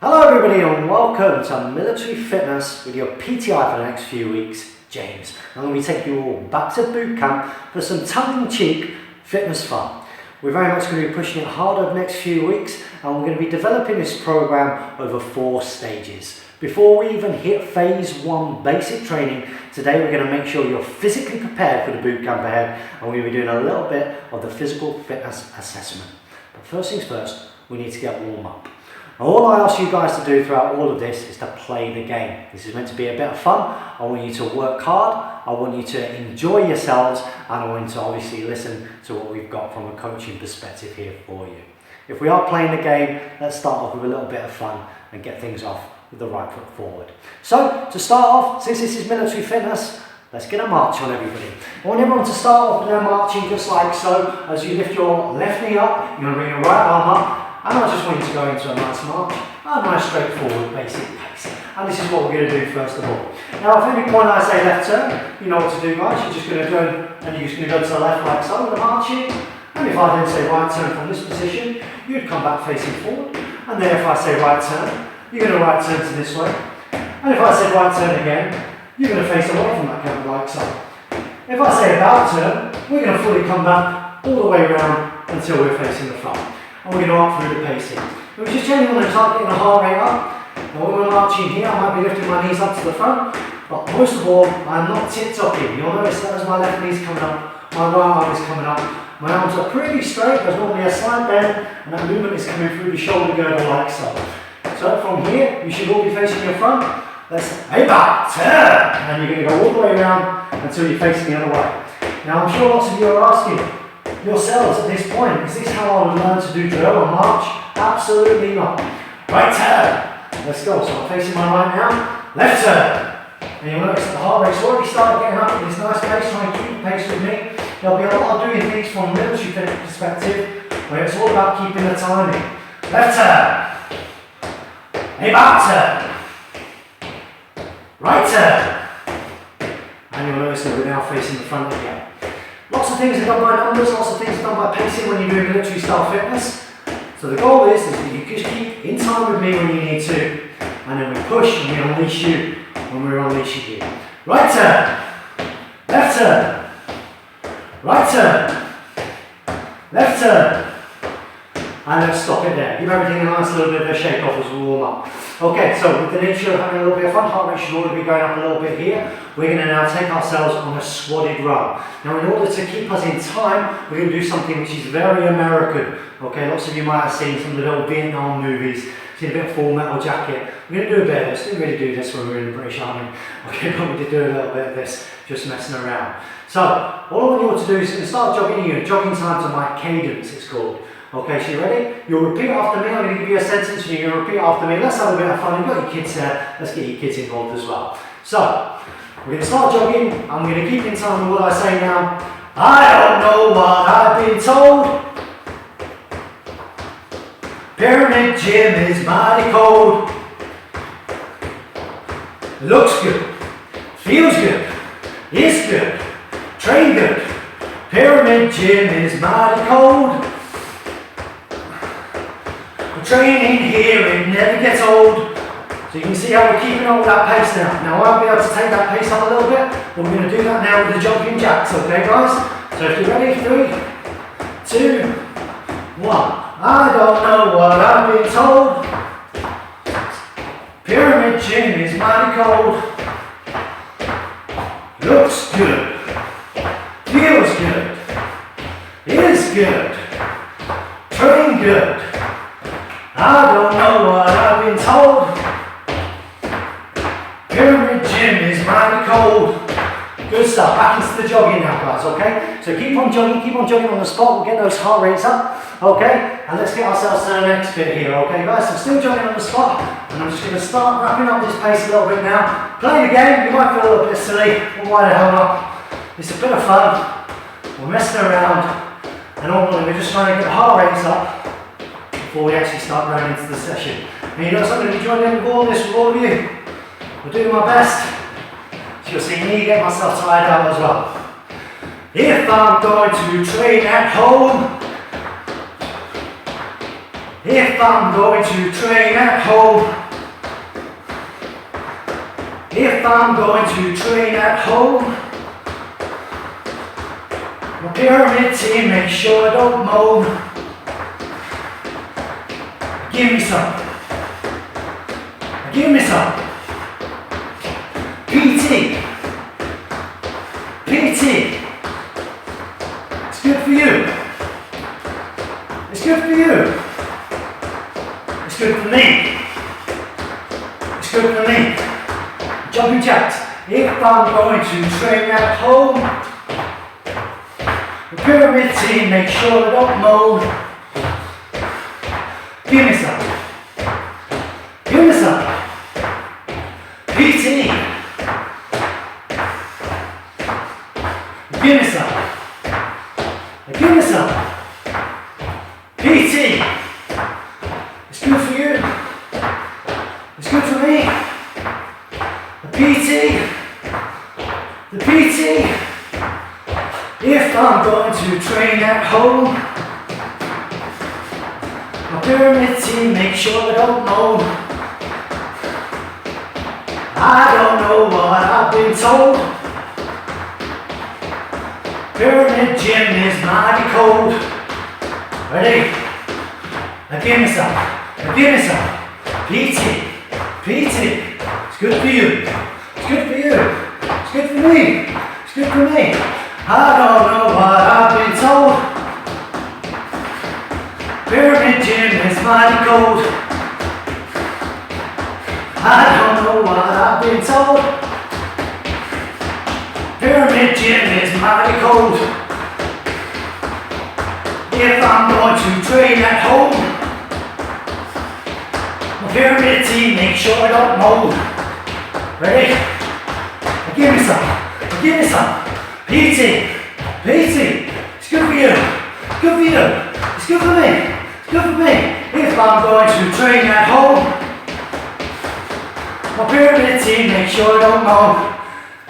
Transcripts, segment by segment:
Hello everybody and welcome to Military Fitness with your PTI for the next few weeks, James. I'm going to be taking you all back to boot camp for some tongue-in-cheek fitness fun. We're very much going to be pushing it hard over the next few weeks and we're going to be developing this program over 4 stages. Before we even hit phase 1 basic training, today we're going to make sure you're physically prepared for the boot camp ahead and we're going to be doing a little bit of the physical fitness assessment. But first things first, we need to get warm up. All I ask you guys to do throughout all of this is to play the game. This is meant to be a bit of fun. I want you to work hard, I want you to enjoy yourselves, and I want you to obviously listen to what we've got from a coaching perspective here for you. If we are playing the game, let's start off with a little bit of fun and get things off with the right foot forward. So, to start off, since this is military fitness, let's get a march on everybody. I want everyone to start off with their marching just like so. As you lift your left knee up, you're going to bring your right arm up. And I just want you to go into a nice march, a nice straightforward basic pace. And this is what we're going to do first of all. Now if at any point I say left turn, you know what to do guys, you're just going to go and you're just going to go to the left like so with the marching. And if I then say right turn from this position, you'd come back facing forward. And then if I say right turn, you're going to right turn to this way. And if I say right turn again, you're going to face away from that camera like so. If I say about turn, we're going to fully come back all the way around until we're facing the front. And we're going to up through the pacing. We're just changing when I start getting the heart rate up. Now when we're marching here, I might be lifting my knees up to the front, but most of all, I'm not tip-topping. You'll notice that as my left knee's coming up, my right arm is coming up. My arms are pretty straight, there's normally a slight bend, and that movement is coming through the shoulder girdle like so. So from here, you should all be facing your front. Let's hey back, turn! And you're going to go all the way around until you're facing the other way. Now I'm sure lots of you are asking, yourselves at this point, is this how I would learn to do drill or march? Absolutely not. Right turn. Let's go. So I'm facing my right now. Left turn. And you'll notice that the heart rate's already started getting up at this nice pace. Try and keep the pace with me. There'll be a lot of doing things from a military fitness perspective where it's all about keeping the timing. Left turn. A back turn. Right turn. And you'll notice that we're now facing the front again. Lots of things are done by numbers, lots of things are done by pacing when you're doing military style fitness. So the goal is that you just keep in time with me when you need to, and then we push and we unleash you when we're unleashing you. Right turn, left turn, right turn, left turn, and let's stop it there. Give everything a nice little bit of a shake off as we warm up. Okay, so with the nature of having a little bit of fun, heart rate should already be going up a little bit here. We're going to now take ourselves on a squatted row. Now in order to keep us in time, we're going to do something which is very American. Okay, lots of you might have seen some of the old Vietnam movies, seen a bit of Full Metal Jacket. We're going to do a bit of this. Didn't really do this when we were in the British Army. Okay, but we did do a little bit of this, just messing around. So, all I want you to do is to start jogging here. Jogging time to my cadence, it's called. Okay, so you ready? You'll repeat after me. I'm going to give you a sentence and you're going to repeat after me. Let's have a bit of fun. You've got your kids there. Let's get your kids involved as well. So, we're going to start jogging. I'm going to keep in time with what I say now. I don't know what I've been told. Pyramid gym is mighty cold. Looks good. Feels good. Is good. Train good. Pyramid gym is mighty cold. Training here, it never gets old. So you can see how we're keeping up with that pace now. Now I'll be able to take that pace up a little bit, but we're going to do that now with the jumping jacks, okay guys? So if you're ready, 3, 2, 1. I don't know what I've been told. Pyramid gym is mighty cold. Looks good. Feels good. Is good. Train good. I don't know what I've been told. Pyramid gym is mighty cold. Good stuff. Back into the jogging now, guys, okay? So keep on jogging on the spot. We'll get those heart rates up, okay? And let's get ourselves to the next bit here, okay, guys? So still jogging on the spot, and I'm just going to start wrapping up this pace a little bit now. Playing the game, you might feel a little bit silly, but why the hell not? It's a bit of fun. We're messing around, and normally we're just trying to get the heart rates up before we actually start going into the session. And you know something, I'm going to be joining in with all this with all of you. I'm doing my best. So you'll see me get myself tired out as well. If I'm going to train at home, If I'm going to train at home, if I'm going to train at home, my pyramid team, make sure I don't moan. Give me some. Give me some. PT. PT. It's good for you. It's good for you. It's good for me. It's good for me. Jumping jacks. If I'm going to train at home, the pyramid team, make sure I don't moan. Give me some. Give me some. PT. Give me some. Give me some. PT. It's good for you. It's good for me. The PT. The PT. If I'm going to train at home, my pyramid team, make sure they don't moan. I don't know what I've been told. Pyramid gym is mighty cold. Ready? Now give me some. Now give me some. PT. PT. It's good for you. It's good for you. It's good for me. It's good for me. I don't know what I've been told. Pyramid gym is mighty cold. I don't know what I've been told. Pyramid gym is mighty cold. If I'm going to train at home, my pyramid team, make sure I don't mold. Ready? Now give me some. Now give me some. PT. PT. It's good for you. Good for you. It's good for me. It's good for me. If I'm going to train at home, my pyramid team, make sure I don't moan.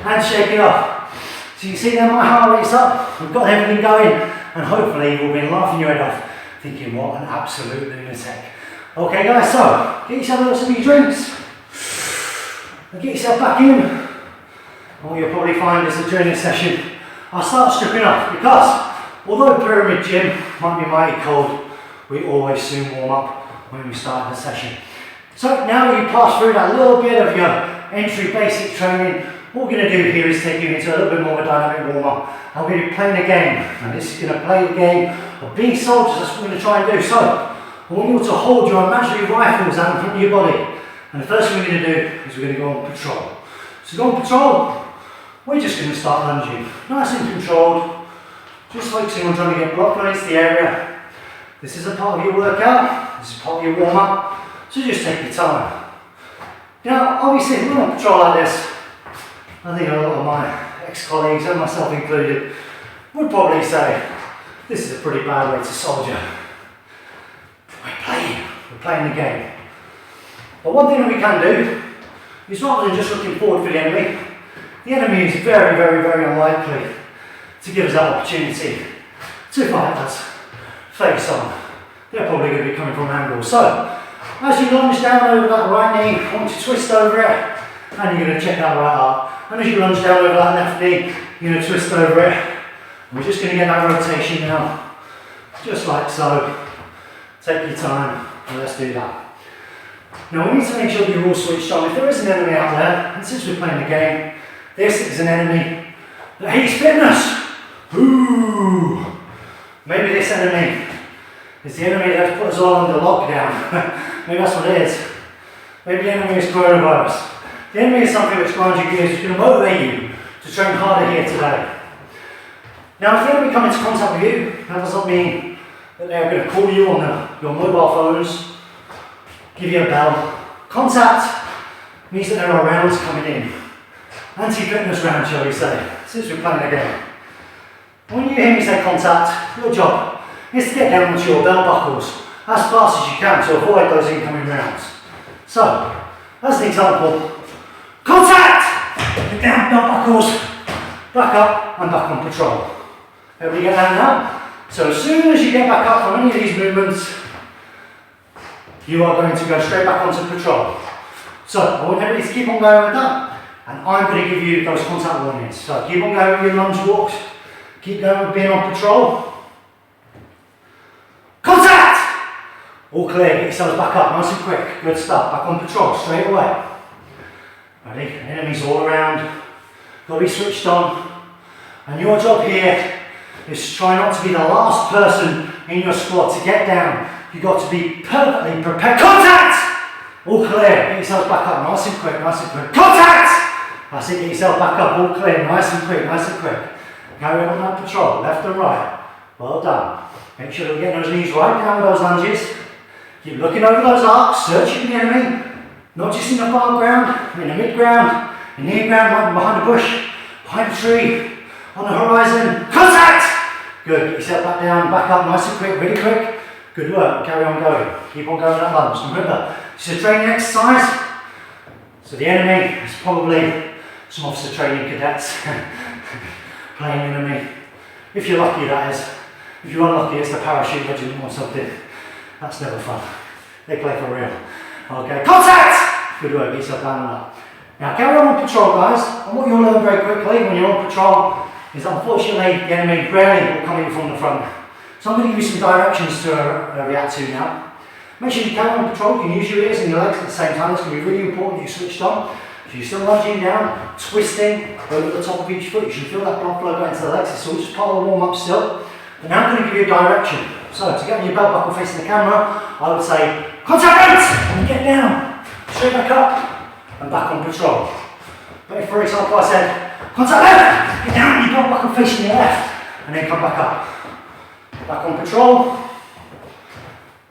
And shake it off. So you see there, my heart rate's up. We've got everything going, and hopefully you'll be laughing your head off, thinking what an absolute lunatic. Okay guys, so get yourself a little some of your drinks and get yourself back in. And what you'll probably find is the training session, I'll start stripping off, because although pyramid gym might be mighty cold, we always soon warm up when we start the session. So now that you pass through that little bit of your entry basic training, what we're going to do here is take you into a little bit more of a dynamic warm-up. And we're going to be playing a game. And this is going to play the game of being soldiers. That's what we're going to try and do. So, I want you all to hold your imaginary rifles out in front of your body. And the first thing we're going to do is we're going to go on patrol. So go on patrol, we're just going to start lunging. Nice and controlled. Just focusing on trying to get block against the area. This is a part of your workout. This is part of your warm-up. So just take your time. Now, obviously, if we're on patrol like this, I think a lot of my ex-colleagues, and myself included, would probably say, this is a pretty bad way to soldier. We're playing the game. But one thing that we can do, is rather than just looking forward for the enemy is very, very, very unlikely to give us that opportunity to fight us face on. They're probably going to be coming from angles. So, as you lunge down over that right knee, I want you to twist over it, and you're going to check that right arm. And as you lunge down over that left knee, you're going to twist over it. And we're just going to get that rotation now, just like so. Take your time, and let's do that. Now we need to make sure that you're all switched on. If there is an enemy out there, and since we're playing the game, this is an enemy that hates fitness. Ooh! Maybe this enemy is the enemy that's put us all under lockdown. Maybe that's what it is. Maybe the enemy is coronavirus. The enemy is something which grinds your gears, which is going to motivate you to train harder here today. Now, if the enemy come into contact with you, that does not mean that they are going to call you on your mobile phones, give you a bell. Contact means that there are rounds coming in. Anti-fitness round, shall we say, since we're playing a game. When you hear me say contact, your job is to get down onto your belt buckles as fast as you can to avoid those incoming rounds. So, as an example, contact! Get down, belt buckles, back up and back on patrol. Everybody get down now? So as soon as you get back up from any of these movements, you are going to go straight back onto patrol. So I want everybody to keep on going with that, and I'm going to give you those contact warnings. So keep on going with your lunge walks, keep going with being on patrol. Contact! All clear, get yourselves back up, nice and quick, good stuff, back on patrol, straight away. Ready, enemies all around, got to be switched on, and your job here is to try not to be the last person in your squad to get down. You've got to be perfectly prepared. Contact! All clear, get yourselves back up, nice and quick, nice and quick. Contact! That's it, get yourself back up, all clear, nice and quick, nice and quick. Carry on that patrol, left and right. Well done. Make sure that we're getting those knees right down with those lunges. Keep looking over those arcs, searching the enemy. Not just in the far ground, in the mid ground, in near ground, right behind the bush, behind the tree, on the horizon. Contact! Good, get yourself back down, back up, nice and quick, really quick. Good work, carry on going. Keep on going that lunge. Remember, this is a training exercise. So the enemy is probably some officer training cadets playing enemy. If you're lucky, that is. If you're unlucky, it's the parachute regiment or something. That's never fun. They play for real. Okay, contact! Good work, get yourself down and up. Now carry on patrol, guys, and what you'll learn very quickly when you're on patrol is unfortunately the enemy rarely will come in from the front. So I'm going to give you some directions to react to now. Make sure you carry on patrol, you can use your ears and your legs at the same time. It's going to be really important that you switched on. So you're still lunging down, twisting over the top of each foot. You should feel that blood flow going to the legs. It's all just part of the warm-up still. But now I'm going to give you a direction. So to get on your belt buckle facing the camera, I would say, contact! And get down, straight back up, and back on patrol. But if, for example, I said, contact left, get down, your belt buckle facing your left, and then come back up. Back on patrol.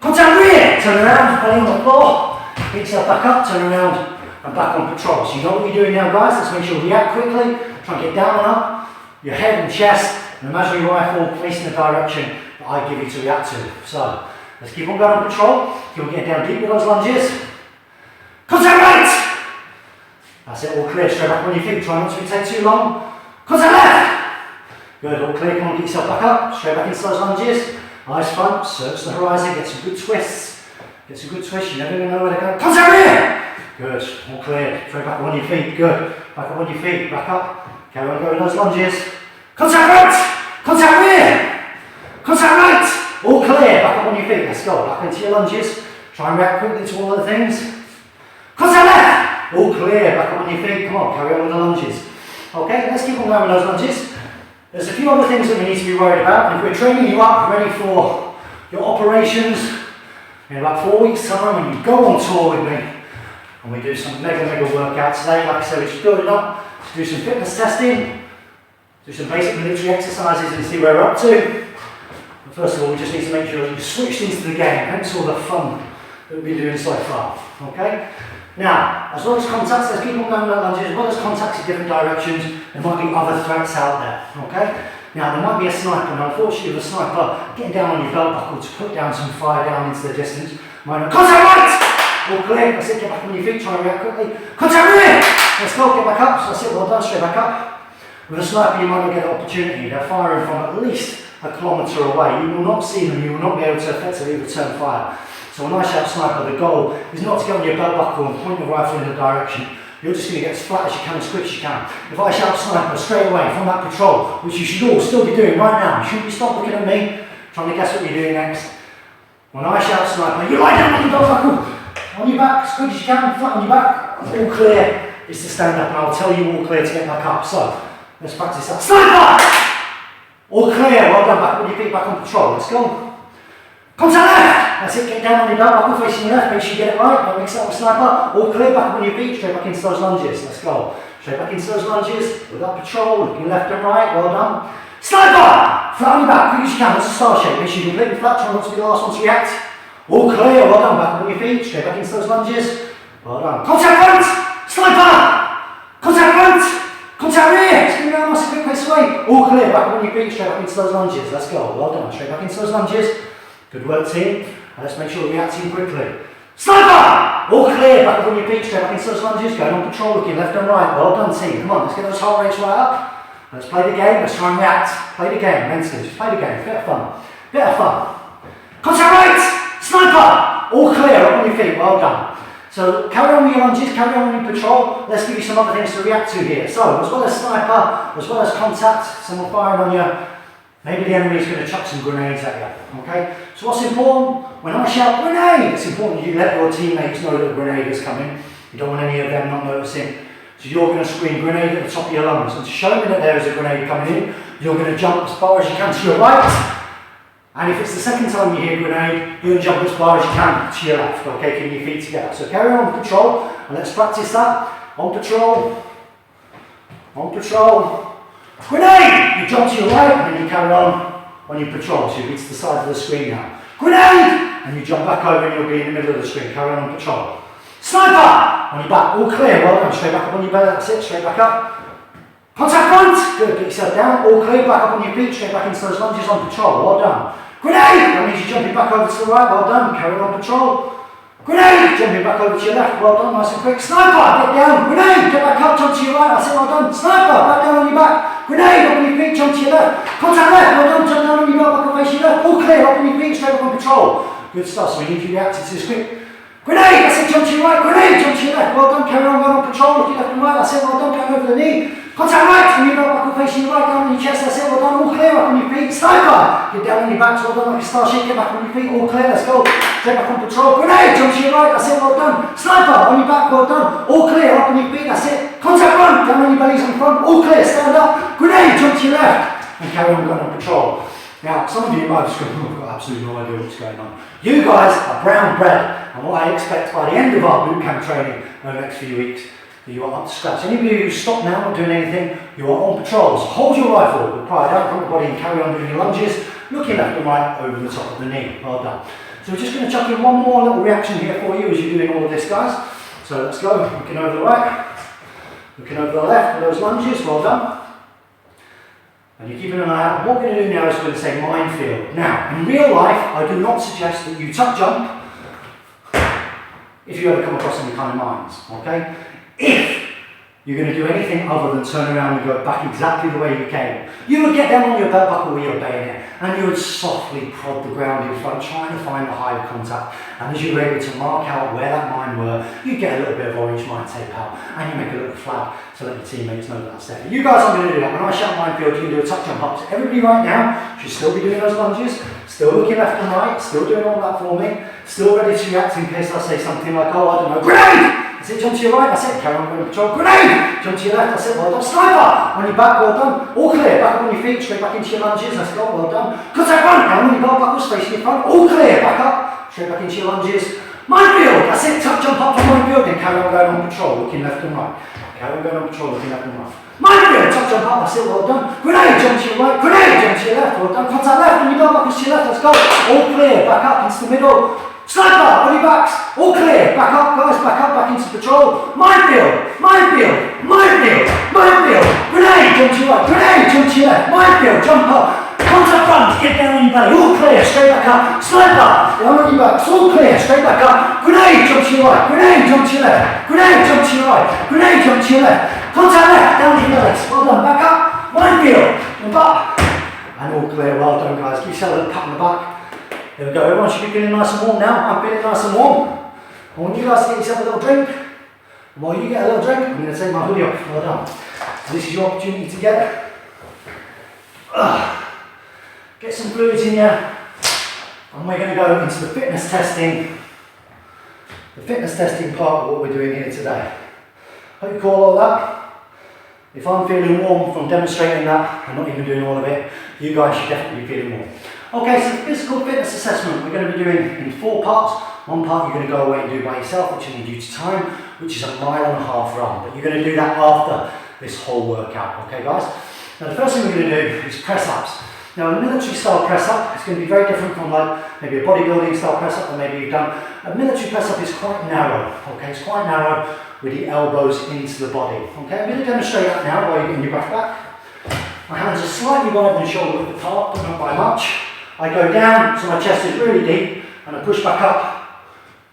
Contact rear, turn around, belly on the floor, get yourself back up, turn around, and back on patrol. So you know what you're doing now, guys. Let's make sure you react quickly, try and get down and up, your head and chest, and imagine your rifle facing the direction that I give you to react to. So, let's keep on going on patrol. You'll get down deep with those lunges. Contact right! That's it, all clear, straight back on your feet. Try not to take too long. Contact left! Good, all clear, come on, get yourself back up. Straight back into those lunges. Eyes front, search the horizon, get some good twists. Get some good twists, you never even know where to go. Contact rear! Good, all clear, straight back on your feet, good. Back up on your feet, back up. Carry on going those lunges. Contact right! Contact rear! Contact right! All clear, back up on your feet, let's go. Back into your lunges. Try and react quickly to all of the things. Contact left! All clear, back up on your feet, come on, carry on with the lunges. Okay, let's keep on going with those lunges. There's a few other things that we need to be worried about, and if we're training you up ready for your operations in about 4 weeks' time, when you go on tour with me, and we do some mega workouts today, like I said, we're just building up to do some fitness testing, do some basic military exercises and see where we're up to. But first of all, we just need to make sure that you've switched into the game, hence all the fun that we've been doing so far, okay? Now, as well as contacts, there's people going with lunges, as well as contacts in different directions, there might be other threats out there, okay? Now, there might be a sniper, and unfortunately with a sniper, getting down on your belt buckle to put down some fire down into the distance, might not, contact right! All clear, that's it, get back on your feet, try and react quickly. Contact rear! Let's go, get back up, so that's it, well done, straight back up. With a sniper, you might not get an opportunity, they're firing from at least a kilometre away. You will not see them, you will not be able to effectively return fire. So when I shout sniper, the goal is not to get on your belt buckle and point your rifle in the direction. You're just going to get as flat as you can, as quick as you can. If I shout sniper straight away from that patrol, which you should all still be doing right now, you shouldn't be stopped looking at me, trying to guess what you're doing next. When I shout sniper, you lie down on your belt buckle, on your back, as quick as you can, flat on your back, all clear is to stand up, and I'll tell you all clear to get back up. So, let's practice that. Sniper! All clear, well done, back on your feet, back on patrol, let's go. Contact left! That's it, get down on your belt buckle facing your left, make sure you get it right, don't mix that with sniper. All clear, back up on your feet, straight back into those lunges, let's go. Straight back into those lunges, with that patrol, looking left and right, well done. Sniper! Flat on your back, quick as you can, that's a star shape, make sure you're completely flat, try not to be the last one to react. All clear, well done, back up on your feet, straight back into those lunges, well done. Contact front! Sniper! Contact front! Contact rear! Spin around, nice and quick, pace away. All clear, back up on your feet, straight back into those lunges, let's go, well done, straight back into those lunges. Good work, team. Let's make sure we're reacting quickly. Sniper! All clear, back up on your feet, straight back into those lunges, going on patrol, looking left and right. Well done, team. Come on, let's get those heart rates right up. Let's play the game, let's try and react. Play the game, mentally, just play the game, bit of fun. Bit of fun. Contact right! Sniper! all clear, up on your feet, well done. So carry on with your lunges, carry on with your patrol. Let's give you some other things to react to here. So as well as sniper, as well as contact, someone firing on you, maybe the enemy is going to chuck some grenades at you, okay? So what's important? When I shout grenade, it's important you let your teammates know that a grenade is coming. You don't want any of them not noticing. So you're going to scream grenade at the top of your lungs. And to show me that there is a grenade coming in, you're going to jump as far as you can to your right. And if it's the second time you hear grenade, you're going to jump as far as you can to your left, okay, keeping your feet together. So carry on with patrol, and let's practice that. On patrol, grenade! You jump to your right, and then you carry on your patrol, so you reach the side of the screen now. Grenade! And you jump back over and you'll be in the middle of the screen, carry on patrol. Sniper! On your back, all clear, well done, straight back up on your belly, that's it, straight back up. Contact front! Good, get yourself down, all clear, back up on your feet, straight back into those lunges on patrol, well done. Grenade! That means you're jumping back over to the right, well done, carry on patrol. Grenade! Jumping back over to your left, well done, nice and quick. Sniper! Get down, grenade! Get back up, jump to your right, that's it, well done. Sniper! Back down on your back. Grenade! Up on your feet, jump to your left. Contact left, well done, jump down on your back, back up face your left. All clear, up on your feet, straight up on patrol. Good stuff, so we need you reacting to this quick. Grenade! That's it, jump to your right, grenade! Jump to your left, well done, carry on going on patrol, looking left and right, that's it, well done, going over the knee. Contact right, and you go back up facing your right, down on your chest, that's it, well done, all clear, up on your feet. Sniper! Get down on your back, well done, like a star shape, get back on your feet, all clear, let's go. Straight back on patrol, grenade, jump to your right, that's it, well done. Sniper, on your back, well done, all clear, up on your feet, that's it. Contact run, down on your bellies on front, all clear, stand up. Grenade, jump to your left, and carry on going on patrol. Now, some of you might have screamed, I've got absolutely no idea what's going on. You guys are brown bread, and what I expect by the end of our boot camp training over the next few weeks, you are up to scratch. Any of you who stop now, not doing anything, you are on patrol. So hold your rifle with pride out front of the body and carry on doing your lunges, looking left and right over the top of the knee. Well done. So we're just going to chuck in one more little reaction here for you as you're doing all of this, guys. So let's go. Looking over the right, looking over the left with those lunges. Well done. And you're keeping an eye out. And what we're going to do now is we're going to say minefield. Now, in real life, I do not suggest that you tuck jump if you ever come across any kind of mines, okay? If you're going to do anything other than turn around and go back exactly the way you came, you would get down on your belt buckle with your bayonet and you would softly prod the ground in front, trying to find the high of contact. And as you were able to mark out where that mine were, you get a little bit of orange mine tape out and you make a little flag to let your teammates know that that's there. You guys aren't going to do that. When I shout minefield, you can do a tuck jump up. So everybody right now should still be doing those lunges, still looking left and right, still doing all that for me, still ready to react in case I say something like, oh, I don't know, grenade! That's it, jump to your right, that's it, carry on going patrol, grenade! Jump to your left, that's it, well done, sniper! On your back, well done, all clear, back up on your feet, straight back into your lunges, let's go, well done. Contact front, down on your belt buckles, facing your front, all clear, back up, straight back into your lunges. Minefield, that's it, tuck jump up to minefield, then carry on going on patrol, looking left and right. Carry on going on patrol, looking left and right. Minefield, tuck jump up, that's it, well done. Grenade, jump to your right, grenade, jump to your left, well done. Contact left, on your belt buckles to your left, let's go. All clear, back up into the middle. Sniper, on your backs, all clear, back up guys, back into patrol. Minefield, minefield, minefield, minefield, grenade, jump to your right, grenade, jump to your left, minefield, jump up, contact front, get down on your belly, all clear, straight back up, sniper, down on your backs, all clear, straight back up, grenade, jump to your right, grenade, jump to your left, grenade, jump to your right, grenade, jump to your left, contact left, down on your legs, well done, back up, minefield, jump up, and all clear, well done guys, give yourself a little pat on the back. There we go, everyone should be feeling nice and warm now. I'm feeling nice and warm. I want you guys to get yourself a little drink. And while you get a little drink, I'm going to take my hoodie off. Well done. So this is your opportunity to get some fluids in you. And we're going to go into the fitness testing. The fitness testing part of what we're doing here today. Hope you call all that. If I'm feeling warm from demonstrating that, and not even doing all of it, you guys should definitely be feeling warm. Okay, so physical fitness assessment we're going to be doing in 4 parts. One part you're going to go away and do by yourself, which is due to time, which is a 1.5 mile run. But you're going to do that after this whole workout, okay guys? Now the first thing we're going to do is press ups. Now a military style press up is going to be very different from like maybe a bodybuilding style press up that maybe you've done. A military press up is quite narrow, okay? It's quite narrow with the elbows into the body, okay? I'm going to demonstrate that now while you're getting your breath back. My hands are slightly wider than shoulder width apart, but not by much. I go down so my chest is really deep and I push back up,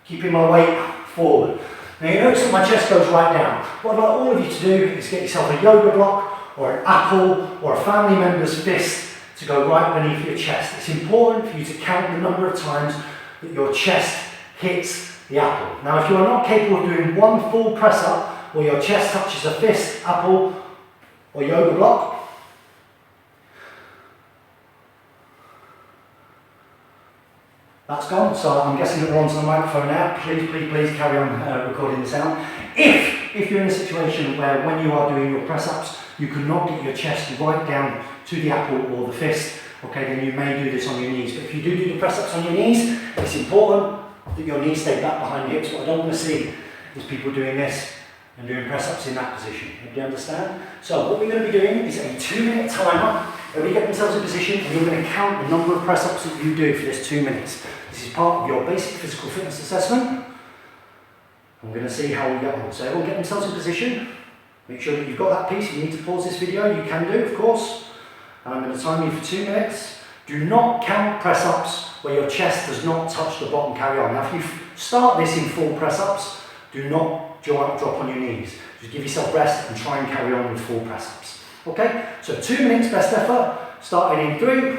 keeping my weight forward. Now you notice that my chest goes right down. What I'd like all of you to do is get yourself a yoga block or an apple or a family member's fist to go right beneath your chest. It's important for you to count the number of times that your chest hits the apple. Now if you are not capable of doing one full press up where your chest touches a fist, apple or yoga block, that's gone, so I'm guessing that we're onto the microphone now. Please carry on recording the sound. If you're in a situation where when you are doing your press-ups, you cannot get your chest right down to the apple or the fist, okay, then you may do this on your knees. But if you do the press-ups on your knees, it's important that your knees stay back behind your hips. What I don't want to see is people doing this and doing press-ups in that position. Do you understand? So what we're going to be doing is a 2-minute timer. Everybody get themselves in position and you're going to count the number of press-ups that you do for this 2 minutes. This is part of your basic physical fitness assessment. I'm going to see how we get on. So everyone get themselves in position. Make sure that you've got that piece. If you need to pause this video, you can do, of course. And I'm going to time you for 2 minutes. Do not count press-ups where your chest does not touch the bottom. Carry on. Now if you start this in full press-ups, do not drop on your knees. Just give yourself rest and try and carry on with full press-ups. Okay? So 2 minutes best effort. Starting in 3,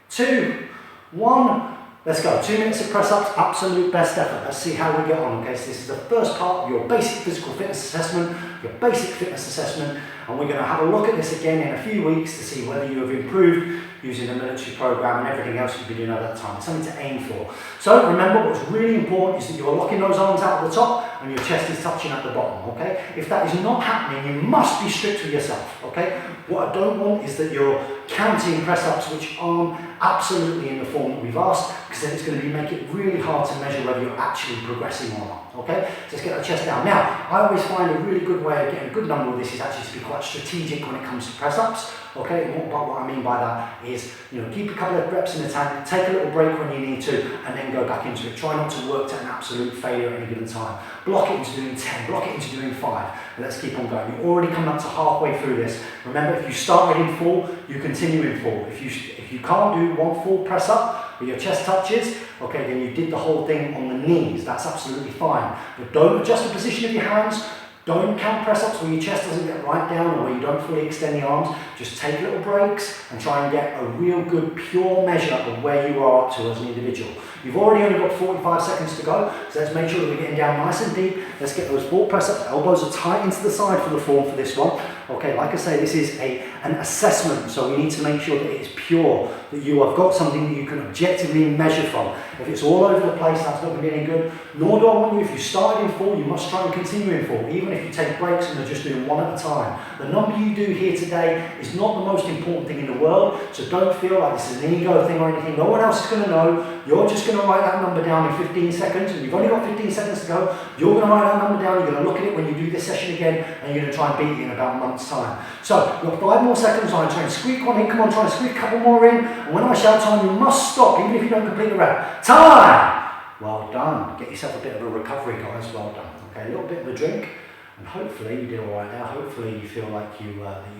2, 1. Let's go. 2 minutes of press-ups, absolute best effort. Let's see how we get on. Okay, so this is the first part of your basic physical fitness assessment, and we're going to have a look at this again in a few weeks to see whether you have improved using the military program and everything else you've been doing at that time. It's something to aim for. So remember, what's really important is that you're locking those arms out at the top and your chest is touching at the bottom. Okay, if that is not happening, you must be strict with yourself. Okay, what I don't want is that you're counting press-ups which aren't absolutely in the form that we've asked, because then it's going to make it really hard to measure whether you're actually progressing or not. Okay, so let's get our chest down. Now, I always find a really good way of getting a good number of this is actually to be quite strategic when it comes to press-ups. Okay, and what I mean by that is, keep a couple of reps in the tank, take a little break when you need to, and then go back into it. Try not to work to an absolute failure at any given time. Block it into doing 10, block it into doing 5, and let's keep on going. You've already come up to halfway through this. Remember, if you started in full, you continue in full. If you can't do one full press up where your chest touches, okay, then you did the whole thing on the knees. That's absolutely fine. But don't adjust the position of your hands. Don't count press-ups where your chest doesn't get right down or where you don't fully extend the arms. Just take little breaks and try and get a real good pure measure of where you are up to as an individual. You've already only got 45 seconds to go, so let's make sure that we're getting down nice and deep. Let's get those full press-ups. Elbows are tight into the side for the form for this one. Okay, like I say, this is an assessment, so we need to make sure that it's pure, that you have got something that you can objectively measure from. If it's all over the place, that's not going to be any good. Nor do I want you, if you started in full, you must try and continue in full, even if you take breaks and you're just doing one at a time. The number you do here today is not the most important thing in the world, so don't feel like this is an ego thing or anything. No one else is going to know. You're just going to write that number down in 15 seconds, and you've only got 15 seconds to go. You're going to write that number down, you're going to look at it when you do this session again, and you're going to try and beat it in about a month's time. So, you've got 5 more seconds on, try and squeak one in, come on, try and squeak a couple more in, and when I shout time, you must stop, even if you don't complete the rep. Time! Well done. Get yourself a bit of a recovery, guys, well done. Okay, a little bit of a drink, and hopefully you did all right now. Hopefully you feel like you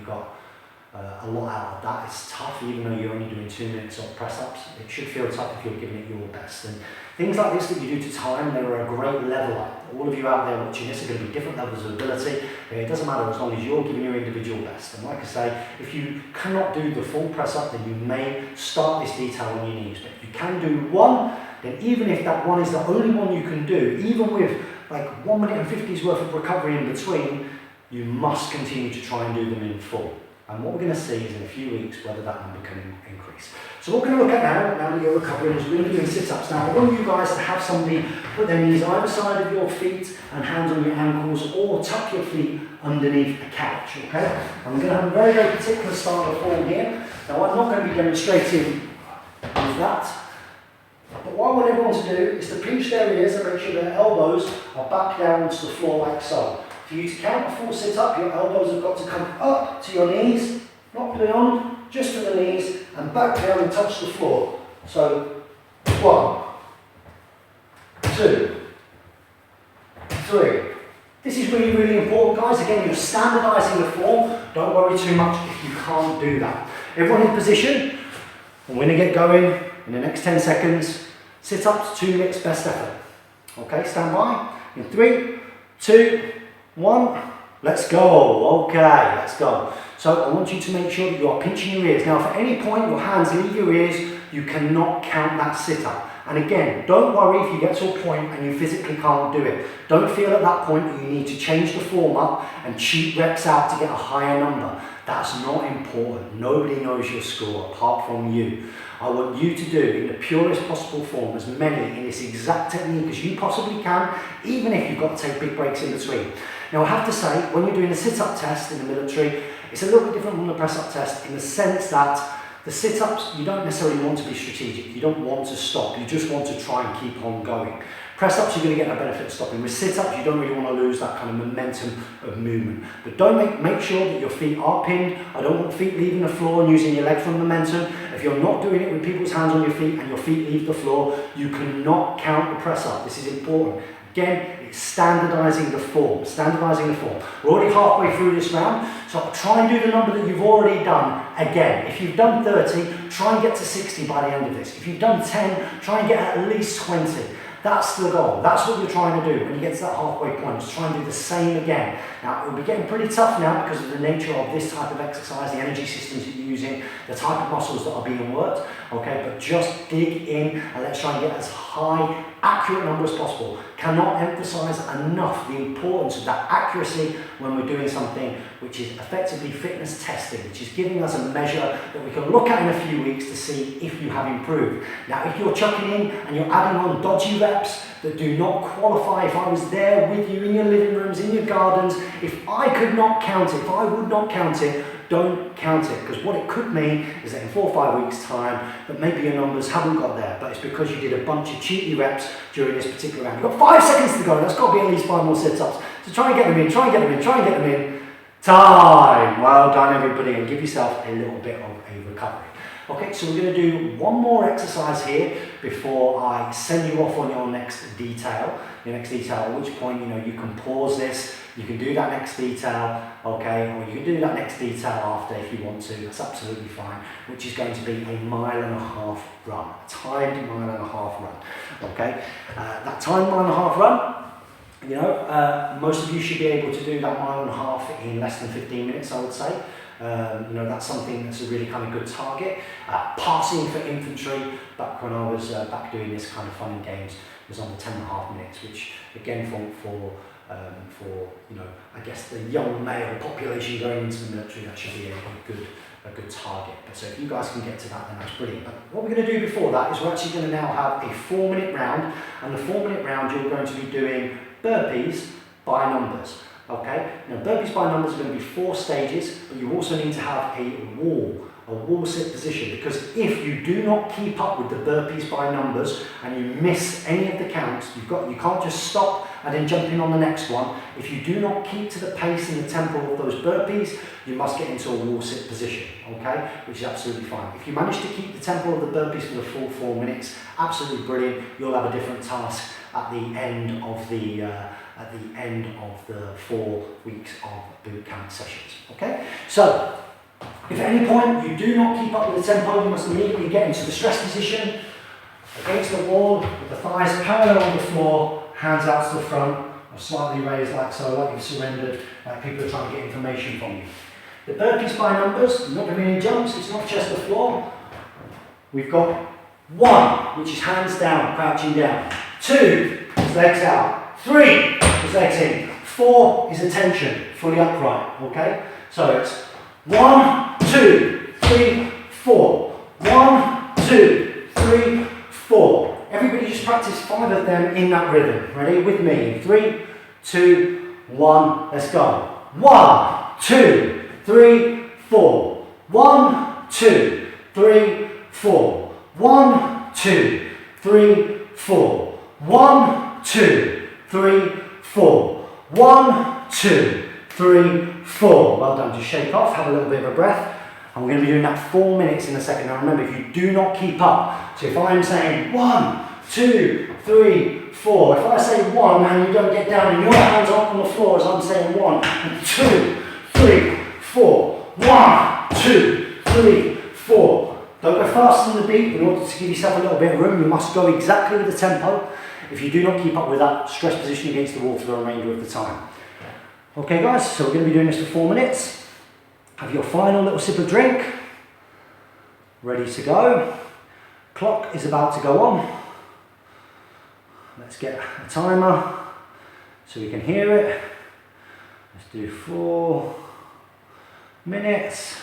got a lot out of that. It's tough, even though you're only doing 2 minutes of press-ups. It should feel tough if you're giving it your best. And things like this that you do to time, they're a great leveler. All of you out there watching this are going to be different levels of ability. It doesn't matter as long as you're giving your individual best. And like I say, if you cannot do the full press-up, then you may start this detail on your knees. But if you can do one, then even if that one is the only one you can do, even with like 1 minute and 50's worth of recovery in between, you must continue to try and do them in full. And what we're going to see is in a few weeks whether that number can increase. So what we're going to look at now that you're recovering, is we're going to be doing sit-ups. Now I want you guys to have somebody put their knees either side of your feet and hands on your ankles, or tuck your feet underneath a couch, okay? And we're going to have a very, very particular style of form here. Now I'm not going to be demonstrating with that, but what I want everyone to do is to pinch their ears and make sure their elbows are back down onto the floor like so. For you to count a full sit-up, your elbows have got to come up to your knees, not beyond, just to the knees, and back down and touch the floor. So, 1, 2, 3. This is really, really important, guys. Again, you're standardising the form. Don't worry too much if you can't do that. Everyone in position. I'm going to get going in the next 10 seconds. Sit-ups, 2 minutes, best effort. Okay, stand by. In 3, 2, 1, let's go. Okay, let's go. So I want you to make sure that you are pinching your ears. Now, if at any point your hands leave your ears, you cannot count that sit-up. And again, don't worry if you get to a point and you physically can't do it. Don't feel at that point that you need to change the form up and cheat reps out to get a higher number. That's not important. Nobody knows your score apart from you. I want you to do in the purest possible form as many in this exact technique as you possibly can, even if you've got to take big breaks in between. Now I have to say, when you're doing a sit-up test in the military, it's a little bit different from the press-up test in the sense that the sit-ups, you don't necessarily want to be strategic. You don't want to stop. You just want to try and keep on going. Press-ups, you're going to get a benefit of stopping. With sit-ups, you don't really want to lose that kind of momentum of movement. But don't make sure that your feet are pinned. I don't want feet leaving the floor and using your leg for momentum. If you're not doing it with people's hands on your feet and your feet leave the floor, you cannot count the press-up. This is important. Again, it's standardizing the form, We're already halfway through this round, so try and do the number that you've already done again. If you've done 30, try and get to 60 by the end of this. If you've done 10, try and get at least 20. That's the goal. That's what you're trying to do when you get to that halfway point. Just try and do the same again. Now, it will be getting pretty tough now because of the nature of this type of exercise, the energy systems that you're using, the type of muscles that are being worked. Okay, but just dig in and let's try and get as high, accurate number as possible. Cannot emphasize enough the importance of that accuracy when we're doing something which is effectively fitness testing, which is giving us a measure that we can look at in a few weeks to see if you have improved. Now, if you're chucking in and you're adding on dodgy reps that do not qualify, if I was there with you in your living rooms, in your gardens, if I could not count it, if I would not count it, don't count it, because what it could mean is that in 4 or 5 weeks' time, that maybe your numbers haven't got there, but it's because you did a bunch of cheaty reps during this particular round. You've got 5 seconds to go, that's got to be at least 5 more sit-ups. So try and get them in, try and get them in, try and get them in. Time! Well done, everybody, and give yourself a little bit of a recovery. Okay, so we're going to do one more exercise here before I send you off on your next detail. At which point, you can pause this, you can do that next detail, okay, or you can do that next detail after if you want to, that's absolutely fine, which is going to be a 1.5 mile run, a timed 1.5 mile run, okay. That timed 1.5 mile run, most of you should be able to do that 1.5 mile in less than 15 minutes, I would say. That's something that's a really kind of good target. Passing for infantry, back when I was back doing this kind of fun and games, was on the 10.5 minutes, which again for I guess the young male population going into the military, that should be a good target. But so if you guys can get to that, then that's brilliant. But what we're going to do before that is we're actually going to now have a 4-minute round, and the 4-minute round you're going to be doing burpees by numbers. Okay, now burpees by numbers are going to be 4 stages, but you also need to have a wall sit position, because if you do not keep up with the burpees by numbers and you miss any of the counts, you can't just stop and then jump in on the next one. If you do not keep to the pace and the tempo of those burpees, you must get into a wall sit position, okay, which is absolutely fine. If you manage to keep the tempo of the burpees for the full 4 minutes, absolutely brilliant. You'll have a different task at the end of the 4 weeks of boot camp sessions. Okay, so if at any point you do not keep up with the tempo, you must immediately get into the stress position against the wall with the thighs parallel on the floor, hands out to the front, or slightly raised like so, like you've surrendered, like people are trying to get information from you. The burpees by numbers, you're not doing any jumps, it's not chest to floor. We've got 1, which is hands down, crouching down. 2 is legs out. 3 is legs in. 4 is attention, fully upright, okay? So it's 1, 2, 3, 4. 1, 2, 3, 4. Everybody just practice 5 of them in that rhythm. Ready? With me. 3, 2, 1. Let's go. 1, 2, 3, 4. 1, 2, 3, 4. 1, 2, 3, 4. 1, 2, 3, 4. 1, 2, 3, 4. Well done. Just shake off. Have a little bit of a breath. And we're going to be doing that 4 minutes in a second. Now remember, if you do not keep up, so if I'm saying 1, 2, 3, 4, if I say 1 and you don't get down and your hands up on the floor as I'm saying 1, and 2, 3, 4, 1, 2, 3, 4. Don't go faster than the beat. In order to give yourself a little bit of room, you must go exactly with the tempo. If you do not keep up with that stress position against the wall for the remainder of the time. Okay guys, so we're going to be doing this for 4 minutes. Have your final little sip of drink. Ready to go. Clock is about to go on. let's get a timer so we can hear it. Let's do 4 minutes.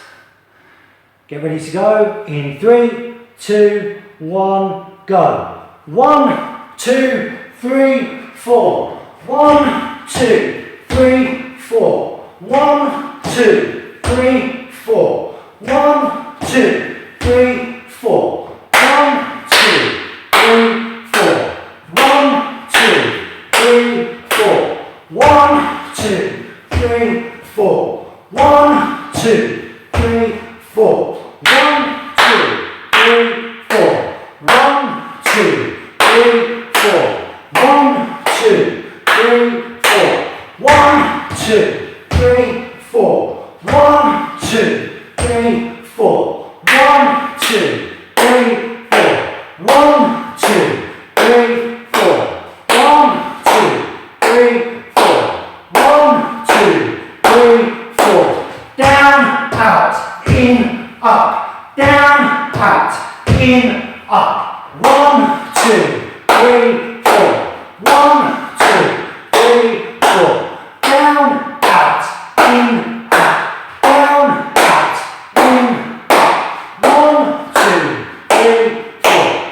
Get ready to go in 3, 2, 1, go. 1, 2, 3, 4. 1, 2, 3, 4. 1, 2, 3, 4. 1, 2, 3, 4. 1, 2, 3, 4. 1, 2, 3, 4. 1, 2, 3, 4. 1, 2, 3, 4. 1, 2, 3, 4. 1, 2, 3, 4. 1, 2, 3, 4. 1, 2, 3, 4. 1, 2, 3, 4. 1, 2, 3, 4. 1, 2, 3, 4. 1, 2, 3, 4. 1, 2, 3, 4. Down, out, in, up. Down, out, in, up. 1, 2, 3, 4. 1, 2, 3, 4. Down, out, in, up. Down, out, in, up. 1, 2, 3, 4.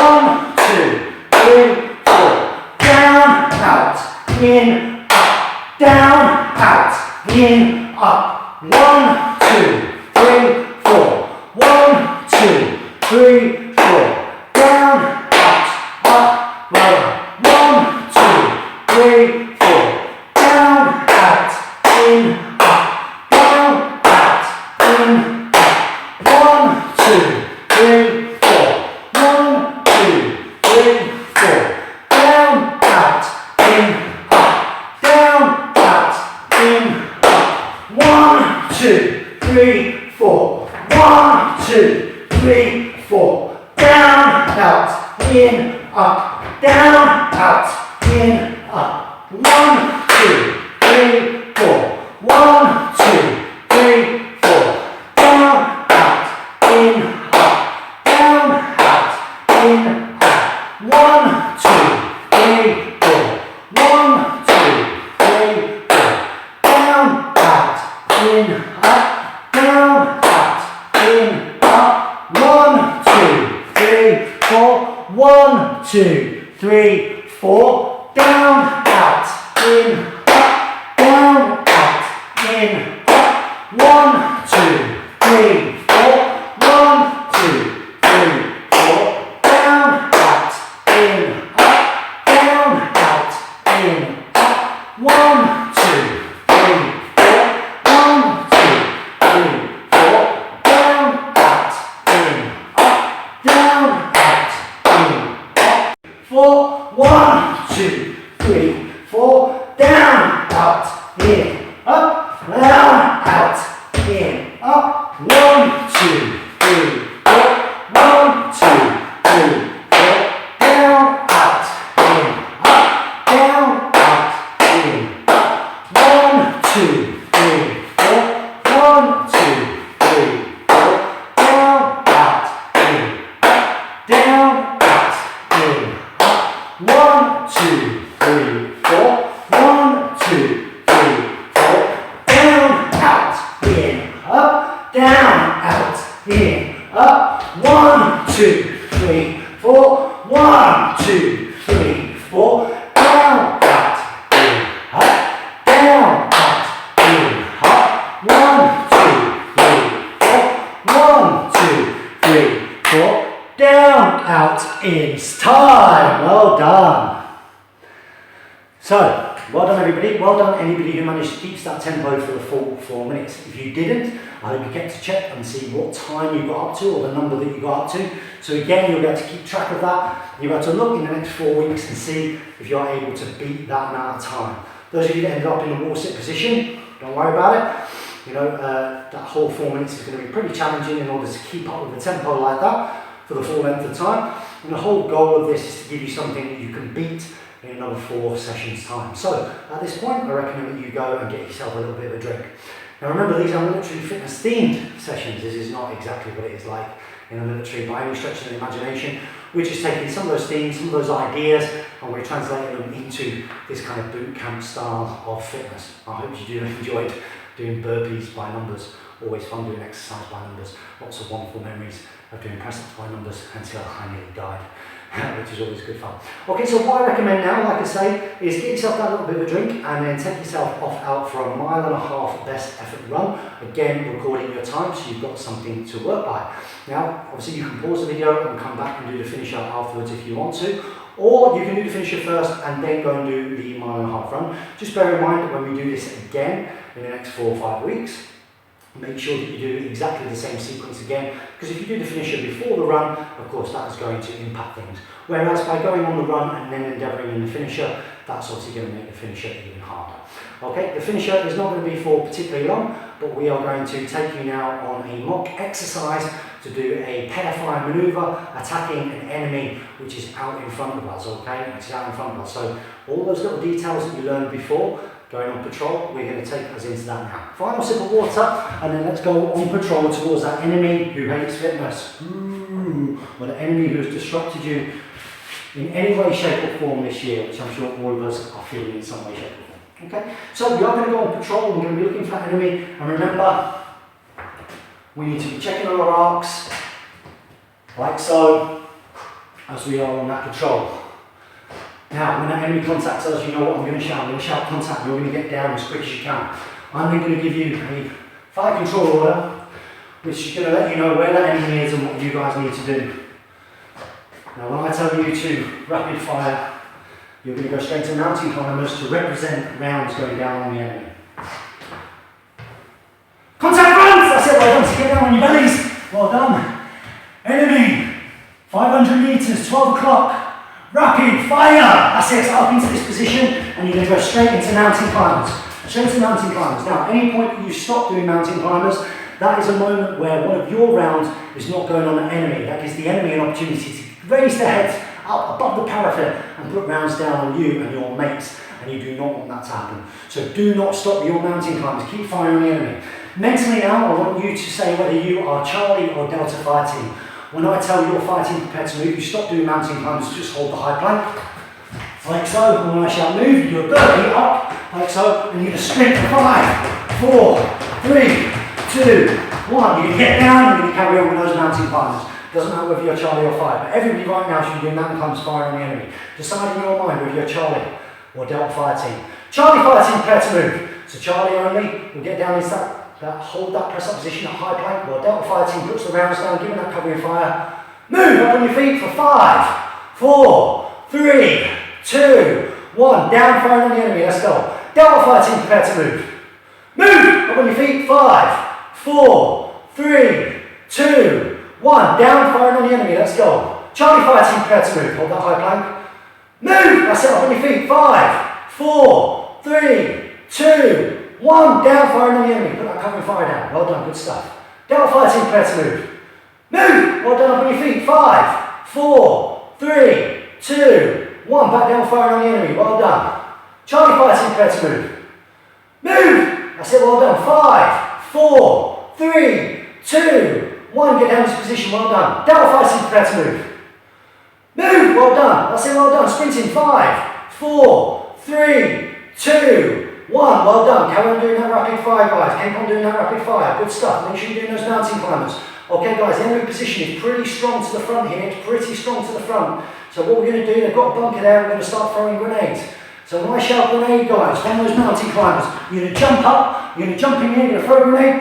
1, 2, 3, 4. Down, out, in, up. Down, out, in, up. 1, 2, 3, 4. 1, 2, 3, 4. Down, out, up, lower. 1, 2, 3, 4. Down, out, in, up. Down, out, in, up. 1, 2, 3, 4. 1, 2, 3, 4. Down, out, in, up. Down, out, in, up. 1, 2, 3, 4. 1, 2, 3, 4. Down, out, in, up. Down, out, in, up. 1, 2, 3, 4. 1, 2, 3, 4. Down, out, in, up. Down, out, in, up. 1, 2, 3, 4. 1, 2, 3, 4. Down, out, in, up. Down, out, in, up. 1, 2, 3, 4. 1, 2, 3, 4. Down, out, in, up. Down, out, in, up. 1, 2, 3, 4. 1, 2, 3, 4. Down, out, in, up. Down, out, in, up. 1, 2, 3, 4. 1, 2, 3, 4. Down, out, in, up. Down, out, in, up. 4. 1, 2, 3, 4. Down, out, in, up. Down, out, in, up. 1, 2, 3, 4. 1, 2, 3, 4. Down, out, in, up. Down, out, in, up. 1, 2, 3, 4. 1, 2, 3, 4. Down, out, in, up. Down, out, in, up. 1, 2, 3, 4. 1, 2, 3, 4. Down, out, in, up. Down, out, in, up. 1, 2, 3, 4. 1, 2, 3, 4. Down, out, in, up. Down, out, in, up. 1, 2, 3, 4. 1, 2, 3, 4. Down, out, in. Time. Well done. So, well done everybody. Well done anybody who managed to keep that tempo for the full 4 minutes. If you didn't, I hope you get to check and see what time you got up to or the number that you got up to. So again, you'll be able to keep track of that. You'll be able to look in the next 4 weeks and see if you're able to beat that amount of time. Those of you that ended up in a wall sit position, don't worry about it. You know, that whole 4 minutes is going to be pretty challenging in order to keep up with the tempo like that for the full length of time. And the whole goal of this is to give you something that you can beat in another 4 sessions time. So at this point, I recommend that you go and get yourself a little bit of a drink. Now remember, these are military fitness themed sessions. This is not exactly what it is like in the military by any stretch of the imagination. we're just taking some of those themes, some of those ideas, and we're translating them into this kind of boot camp style of fitness. I hope you do enjoyed doing burpees by numbers. Always fun doing exercise by numbers. Lots of wonderful memories of doing press-ups by numbers until I nearly died, which is always good fun. Okay, so what I recommend now, like I say, is get yourself that little bit of a drink and then take yourself off out for a 1.5 mile best effort run. Again, recording your time so you've got something to work by. Now, obviously you can pause the video and come back and do the finisher afterwards if you want to, or you can do the finisher first and then go and do the 1.5 mile run. Just bear in mind that when we do this again in the next 4 or 5 weeks, make sure that you do exactly the same sequence again, because if you do the finisher before the run, of course that is going to impact things. Whereas by going on the run and then endeavouring in the finisher, that's obviously going to make the finisher even harder. Okay, the finisher is not going to be for particularly long, but we are going to take you now on a mock exercise to do a pair fire manoeuvre, attacking an enemy which is out in front of us, okay? Which is out in front of us. So all those little details that you learned before, going on patrol, we're going to take us into that now. Final sip of water, and then let's go on patrol towards that enemy who hates fitness. Or the enemy who has disrupted you in any way, shape or form this year, which I'm sure all of us are feeling in some way, shape or form. Okay, so we are going to go on patrol, we're going to be looking for that enemy, and remember, we need to be checking on our arcs, like so, as we are on that patrol. Now, when that enemy contacts us, you know what I'm going to shout. I'm going to shout contact, and you're going to get down as quick as you can. I'm then going to give you a fire control order, which is going to let you know where that enemy is and what you guys need to do. Now, when I tell you to rapid fire, you're going to go straight to mountain climbers to represent rounds going down on the enemy. Contact runs! That's it, well done. So get down on your bellies. Well done. Enemy, 500 metres, 12 o'clock. Rapid fire! That's it, so up into this position, and you're going to go straight into mountain climbers. Straight to mountain climbers. Now, at any point that you stop doing mountain climbers, that is a moment where one of your rounds is not going on an enemy. That gives the enemy an opportunity to raise their heads up above the parapet and put rounds down on you and your mates, and you do not want that to happen. So do not stop your mountain climbers, keep firing on the enemy. Mentally now, I want you to say whether you are Charlie or Delta Fire Team. When I tell your fire team prepare to move, you stop doing mountain climbers, just hold the high plank, like so, and when I shout move, you do a burpee up, like so, and you're going to sprint for 5, 4, 3, 2, 1. You're going to get down, you're going to carry on with those mountain climbers. Doesn't matter whether you're Charlie or Fire, but everybody right now should be doing mountain climbers firing on the enemy. Decide in your mind whether you're Charlie or Delta Fire Team. Charlie Fire Team prepare to move. So Charlie only will get down into that, hold that press up position at high plank, while Delta Fire Team puts the rounds down, giving that covering fire. Move up on your feet for 5, 4, 3, 2, 1. Down firing on the enemy, let's go. Delta Fire Team prepare to move. Move up on your feet, 5, 4, 3, 2, 1. Down firing on the enemy, let's go. Charlie Fire Team prepare to move, hold that high plank. Move, that's it, up on your feet, 5, 4, 3, 2, 1. Down firing on the enemy, put that covering fire down. Well done, good stuff. Delta Fire Team prepare to move. Move! Well done, up on your feet. 5, 4, 3, 2, 1. Back down, firing on the enemy. Well done. Charlie Fire Team prepare to move. Move! That's it, well done. 5, 4, 3, 2, 1. Get down to position, well done. Delta Fire Team prepare to move. Move! Well done. That's it, well done. Sprinting. 5, 4, 3, 2, 1. Well done. Carry on doing that rapid fire, guys. Keep on doing that rapid fire. Good stuff. Make sure you're doing those mountain climbers. Okay guys, the enemy position is pretty strong to the front here, it's pretty strong to the front. So what we're going to do, they've got a bunker there, we're going to start throwing grenades. So when I shout grenade guys, one of those mountain climbers, you're going to jump up, you're going to jump in here, you're going to throw a grenade,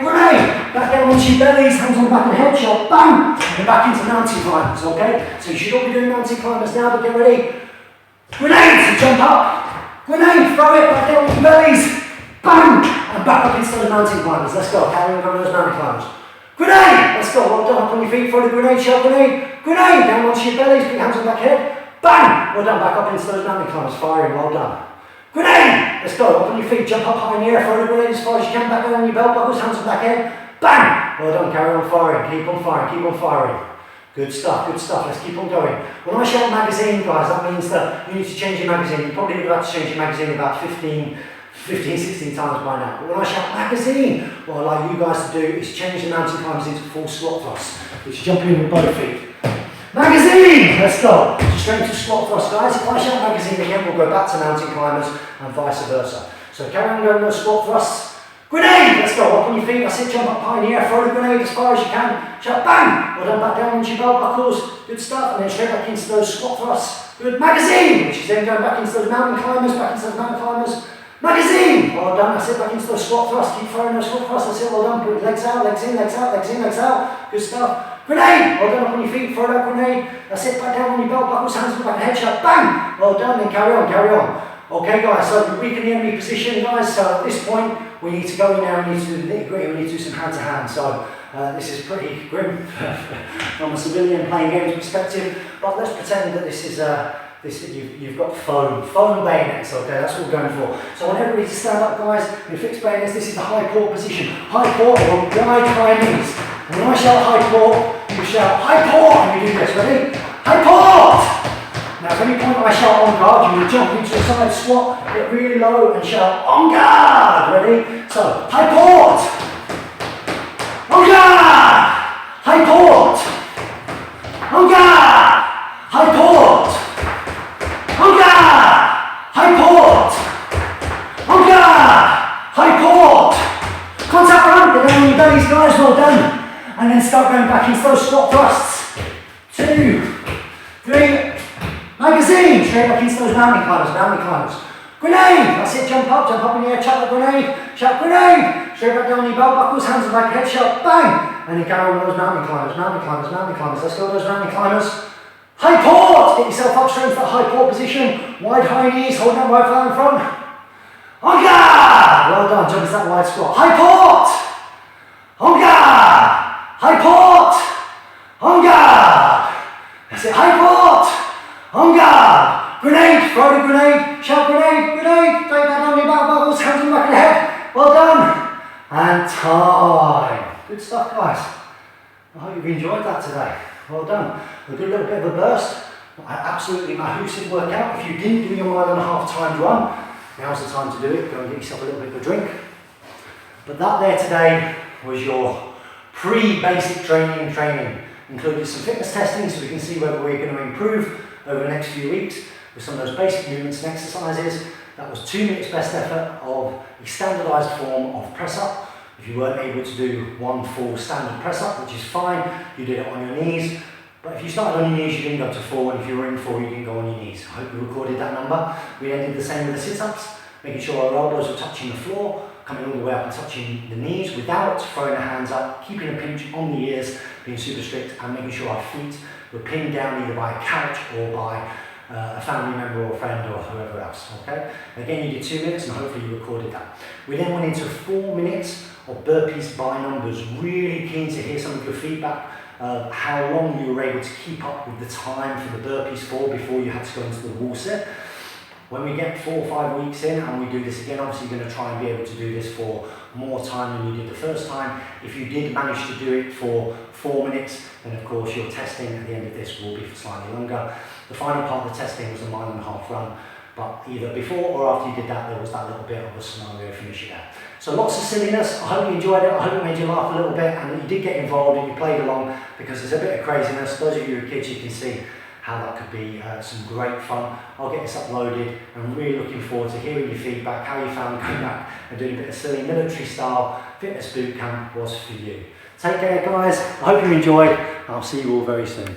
back down onto your bellies, hands on the back of the head, shout bang, and back into mountain climbers, okay? So you should all be doing mountain climbers now, but get ready. Grenade, jump up, grenade, throw it, back down onto your bellies, bang, and back up into those mountain climbers. Let's go, carry on those mountain climbers. Grenade! Let's go, well done, up on your feet, throw the grenade, shout grenade, grenade, down onto your bellies, put your hands on the back head, bang! Well done, back up into those mountain climbers, firing, well done. Grenade! Let's go, up on your feet, jump up high in the air, throw the grenade as far as you can, back down on your belt buckles, hands on the back head, bang! Well done, carry on firing, keep on firing, keep on firing. Good stuff, let's keep on going. When I shout magazine, guys, that means that you need to change your magazine. You probably would have to change your magazine about 15, 16 times by now. But when I shout magazine, what I'd like you guys to do is change the mountain climbers into full squat thrusts, which is jumping in with both feet. Magazine! Let's go. Straight to squat thrust, guys. If I shout magazine again, we'll go back to mountain climbers and vice versa. So carry on going those squat thrusts. Grenade! Let's go. Up on your feet. That's it. Jump up high in the air. Throw the grenade as far as you can. Shout bang! Well done. Back down onto your belt buckles. Good stuff. And then straight back into those squat thrusts. Good. Magazine! Which is then going back into those mountain climbers. Back into those mountain climbers. Magazine! Well done. That's it. Back into those squat thrusts. Keep throwing those squat thrusts. That's it. Well done. Put your legs out. Legs in. Legs out. Legs in. Legs out. Good stuff. Grenade! Well done. Up on your feet. Throw that grenade. That's it. Back down on your belt buckles. Hands on the back of the head. Shout bang! Well done. Then carry on. Carry on. Okay guys, so we weaken the enemy position guys, so at this point we need to go in there, we need to do the nitty gritty, we need to do some hand to hand, so this is pretty grim from a civilian playing games perspective, but let's pretend that this is, you've got foam bayonets, okay, that's what we're going for. So I want everybody to stand up guys, in fixed bayonets, this is the high port position, high port or wide high knees, and when I shout high port, you shout high port, and you do this, ready? High port! Now at any point I shout on guard, you will jump into a side squat, get really low and shout on guard, ready? So, high port! On guard! High port! On guard! High port! On guard! High port! On guard! High port! Contact run, get down on your bellies guys, well done. And then start going back into those squat thrusts. 2, 3, magazine, straight back into those mountain climbers, Grenade, that's it, jump up in the air, chuck the grenade, shout grenade, straight back down on your belt buckles, hands on the back of the head, shout bang, and then carry on those mountain climbers, let's go those mountain climbers. High port, get yourself up straight into that high port position, wide high knees, hold that right flat in front. On guard, well done, jump into that wide squat. High port, on guard, high port, on guard, that's it, high port. On guard! Grenade! Throw the grenade! Shout grenade! Grenade! Take that on your back buckles, hands on the back of the head. Well done! And time. Good stuff guys. I hope you've enjoyed that today. Well done. A good little bit of a burst. Absolutely massive workout. If you didn't do your 1.5 times run, now's the time to do it. Go and get yourself a little bit of a drink. But that there today was your pre-basic training. Included some fitness testing so we can see whether we're going to improve over the next few weeks with some of those basic movements and exercises. That was 2 minutes best effort of a standardised form of press up. If you weren't able to do one full standard press up, which is fine, you did it on your knees. But if you started on your knees, you didn't go to 4, and if you were in 4, you didn't go on your knees. I hope you recorded that number. We then did the same with the sit-ups, making sure our elbows were touching the floor, coming all the way up and touching the knees without throwing the hands up, keeping a pinch on the ears, being super strict, and making sure our feet were pinned down either by a couch or by a family member or a friend or whoever else, okay? Again, you did 2 minutes and hopefully you recorded that. We then went into 4 minutes of burpees by numbers. Really keen to hear some of your feedback, how long you were able to keep up with the time for the burpees for before you had to go into the wall sit. When we get 4 or 5 weeks in and we do this again, obviously you're going to try and be able to do this for more time than you did the first time. If you did manage to do it for 4 minutes, then of course your testing at the end of this will be for slightly longer. The final part of the testing was a 1.5 run, but either before or after you did that, there was that little bit of a scenario finish there. So lots of silliness. I hope you enjoyed it. I hope it made you laugh a little bit and that you did get involved and you played along, because there's a bit of craziness. Those of you who are kids, you can see how that could be some great fun. I'll get this uploaded. I'm really looking forward to hearing your feedback, how you found coming back and doing a bit of silly military style fitness boot camp was for you. Take care guys, I hope you enjoyed. I'll see you all very soon.